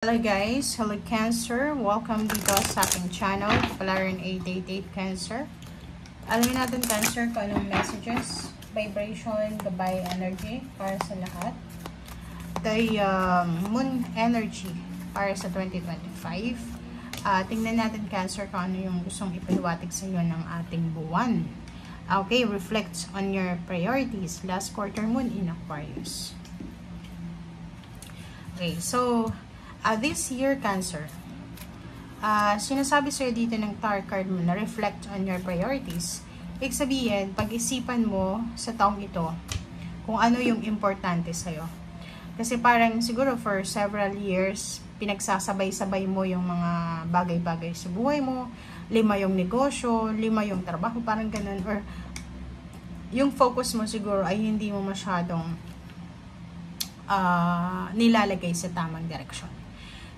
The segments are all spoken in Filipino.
Hello guys, hello Cancer, welcome dito sa aking channel, Palarin 888 Cancer. Alamin natin Cancer kung anong messages, vibration, gabay energy para sa lahat. The moon energy para sa 2025. Tingnan natin Cancer kung ano yung gustong ipahiwatig sa iyo ng ating buwan. Okay, reflects on your priorities, last quarter moon in Aquarius. Okay, so this year, Cancer, sinasabi sa'yo dito ng Tarot card mo na reflect on your priorities. Ibig sabihin, pag-isipan mo sa taong ito kung ano yung importante sa'yo. Kasi parang siguro for several years, pinagsasabay-sabay mo yung mga bagay-bagay sa buhay mo. 5 yung negosyo, 5 yung trabaho, parang ganun. Or yung focus mo siguro ay hindi mo masyadong nilalagay sa tamang direksyon.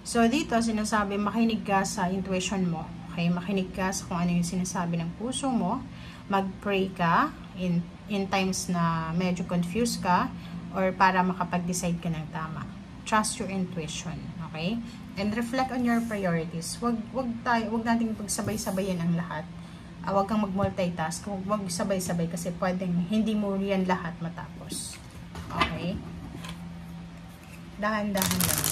So, dito, sinasabi, makinig ka sa intuition mo. Okay? Makinig ka sa kung ano yung sinasabi ng puso mo. Mag-pray ka in times na medyo confused ka or para makapag-decide ka ng tama. Trust your intuition. Okay? And reflect on your priorities. Wag nating pagsabay-sabayan ang lahat. Wag kang mag-multitask. Wag sabay-sabay kasi pwedeng hindi mo yan lahat matapos. Okay? Dahan-dahan lang.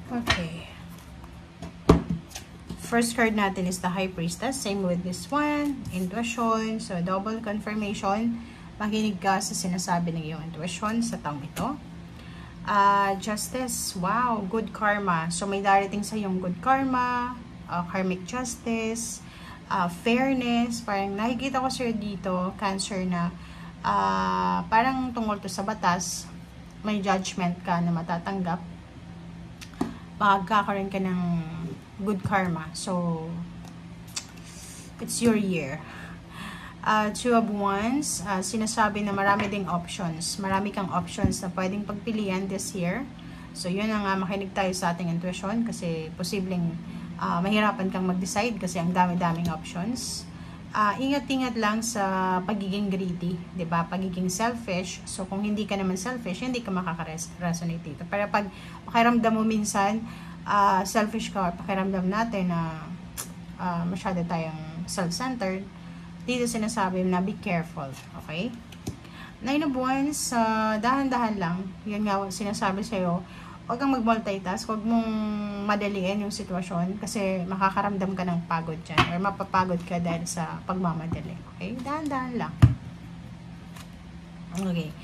Okay. First card natin is the High Priestess. Same with this one. Intuition. So, double confirmation. Makinig ka sa sinasabi ng iyong intuition sa taong ito. Justice. Wow. Good karma. So, may darating sa iyong good karma. Karmic justice. Fairness. Parang nakikita ko sa'yo dito, Cancer, na parang tungkol to sa batas. May judgment ka na matatanggap. Magkakaroon ka ng good karma. So, it's your year. Two of Wands, sinasabi na marami ding options. Marami kang options na pwedeng pagpilian this year. So, yun ang makinig tayo sa ating intuition kasi posibleng mahirapan kang mag-decide kasi ang dami-daming options. Ingat-ingat lang sa pagiging greedy, 'di ba? Pagiging selfish. So kung hindi ka naman selfish, hindi ka makaka-resonate dito. Para pag pakiramdam mo minsan selfish ka, or pakiramdam natin na masyado tayong self-centered, dito sinasabi na be careful, okay? 9 of Wands, dahan-dahan lang. Yan nga sinasabi sa iyo. Huwag kang mag-multitask, huwag mong madaliin yung sitwasyon kasi makakaramdam ka ng pagod dyan or mapapagod ka dahil sa pagmamadali. Okay? Dahan-dahan lang. Okay.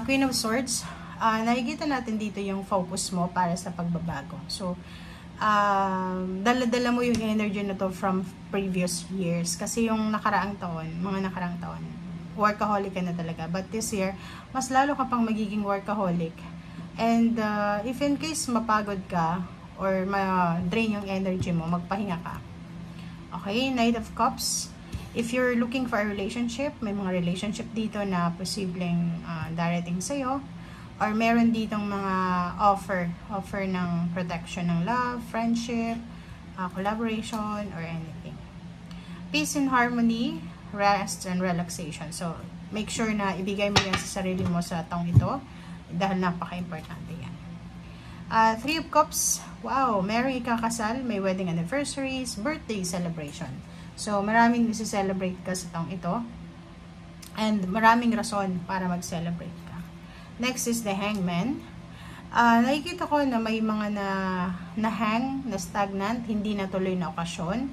Queen of Swords, nakikita natin dito yung focus mo para sa pagbabago. So, dala-dala mo yung energy na to from previous years kasi yung nakaraang taon, mga nakaraang taon, workaholic ka na talaga. But this year, mas lalo ka pang magiging workaholic. And if in case mapagod ka or ma-drain yung energy mo, magpahinga ka. Okay, Knight of Cups. If you're looking for a relationship, may mga relationship dito na posibleng darating sa'yo. Or meron ditong mga offer ng protection ng love, friendship, collaboration, or anything. Peace and harmony, rest and relaxation. So, make sure na ibigay mo yan sa sarili mo sa taong ito. Dahil napaka-importante yan. Three of Cups, wow, merong ikakasal, may wedding anniversaries, birthday celebration. So, maraming isi-celebrate ka sa taong ito. And maraming rason para mag-celebrate ka. Next is the Hangman. Nakikita ko na may mga na-hang, na stagnant, hindi natuloy na okasyon.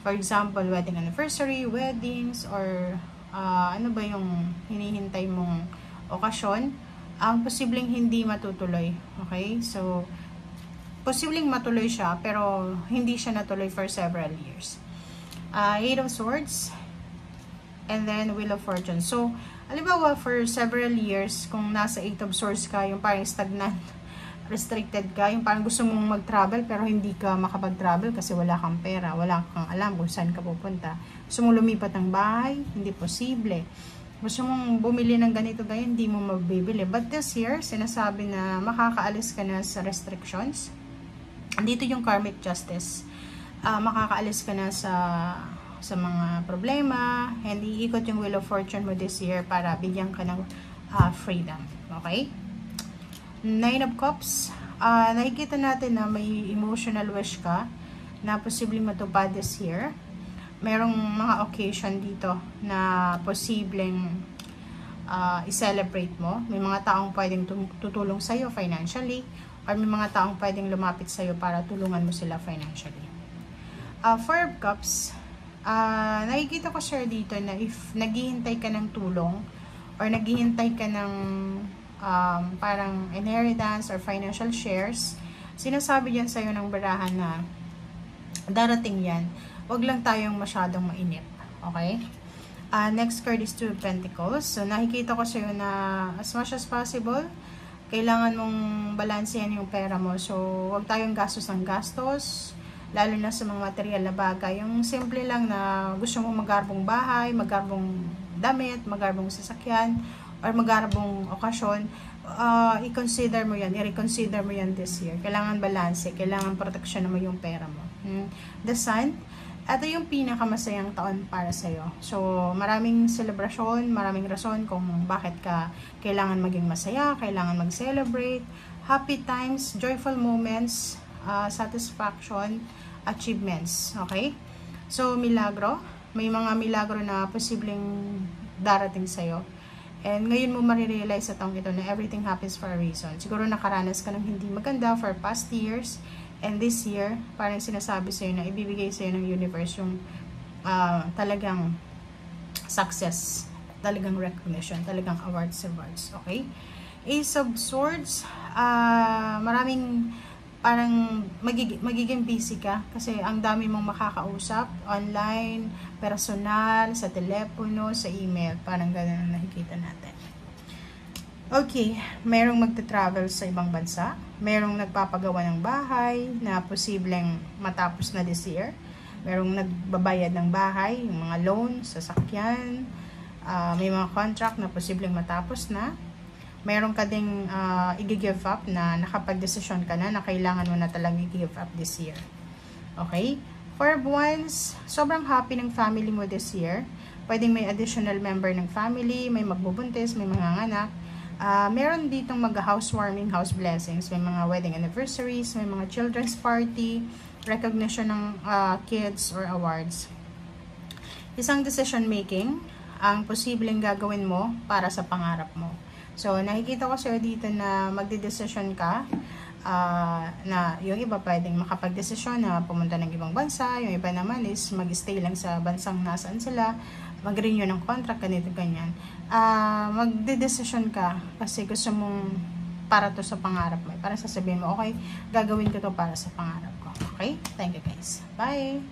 For example, wedding anniversary, weddings, or ano ba yung hinihintay mong okasyon. Ang posibleng hindi matutuloy. Okay? So, posibleng matuloy siya, pero hindi siya natuloy for several years. Eight of Swords, and then Wheel of Fortune. So, halimbawa, for several years, kung nasa Eight of Swords ka, yung parang stagnant, restricted ka, yung parang gusto mong mag-travel, pero hindi ka makapag-travel kasi wala kang pera, wala kang alam kung saan ka pupunta. Gusto mong lumipat ng bahay, hindi posible. Gusto mong bumili ng ganito ganyan, hindi mo mabibili. But this year, sinasabi na makakaalis ka na sa restrictions. Andito yung karmic justice. Makakaalis ka na sa mga problema, and iikot yung wheel of fortune mo this year para bigyan ka ng freedom. Okay? Nine of Cups. Nakikita natin na may emotional wish ka na posibleng matupad this year. Merong mga occasion dito na posibleng i-celebrate mo. May mga taong pwedeng tutulong sa'yo financially, or may mga taong pwedeng lumapit sa'yo para tulungan mo sila financially. Four of Cups. Nakikita ko sir dito na if naghihintay ka ng tulong or naghihintay ka ng parang inheritance or financial shares, sinasabi dyan sa'yo ng barahan na darating yan. Wag lang tayong masyadong mainip. Okay? Next card is Two of Pentacles. So, nakikita ko sa'yo na as much as possible, kailangan mong balansehan yung pera mo. So, wag tayong gastos ng gastos, lalo na sa mga material na bagay. Yung simple lang na gusto mong magarbong bahay, magarbong damit, magarbong sasakyan, or magarbong okasyon, i-consider mo yan, i-reconsider mo yan this year. Kailangan balanse, kailangan protection mo yung pera mo. The Sun, ito yung pinakamasayang taon para sa'yo. So, maraming celebration, maraming rason kung bakit ka kailangan maging masaya, kailangan mag-celebrate, happy times, joyful moments, satisfaction, achievements. Okay? So, milagro. May mga milagro na posibleng darating sa'yo. And ngayon mo marirealize sa taong ito na everything happens for a reason. Siguro nakaranas ka ng hindi maganda for past years. And this year, parang sinasabi sa'yo na ibibigay sa'yo ng universe yung talagang success, talagang recognition, talagang awards. Okay? Ace of Swords, maraming parang magiging busy ka kasi ang dami mong makakausap online, personal, sa telepono, sa email. Parang ganun ang nakikita natin. Okay, merong magta-travel sa ibang bansa, merong nagpapagawa ng bahay na posibleng matapos na this year, merong nagbabayad ng bahay, yung mga loan, sasakyan, may mga contract na posibleng matapos na, meron ka ding i-give up na nakapag-desisyon ka na kailangan mo na talagang i-give up this year. Okay? Four of Wands, sobrang happy ng family mo this year. Pwedeng may additional member ng family, may magbubuntis, may mga anak. Meron ditong mag-housewarming, house blessings, may mga wedding anniversaries, may mga children's party, recognition ng kids or awards. Isang decision making ang posibleng gagawin mo para sa pangarap mo. So, nakikita ko sa'yo dito na magdedesisyon ka, na yung iba pwedeng makapag-desisyon na pumunta ng ibang bansa, yung iba naman is mag-stay lang sa bansang nasaan sila, mag-renew ng contract, ganito, ganyan. Magdedesisyon ka kasi gusto mong para to sa pangarap mo. Para sasabihin mo, okay, gagawin ko to para sa pangarap ko. Okay? Thank you guys. Bye!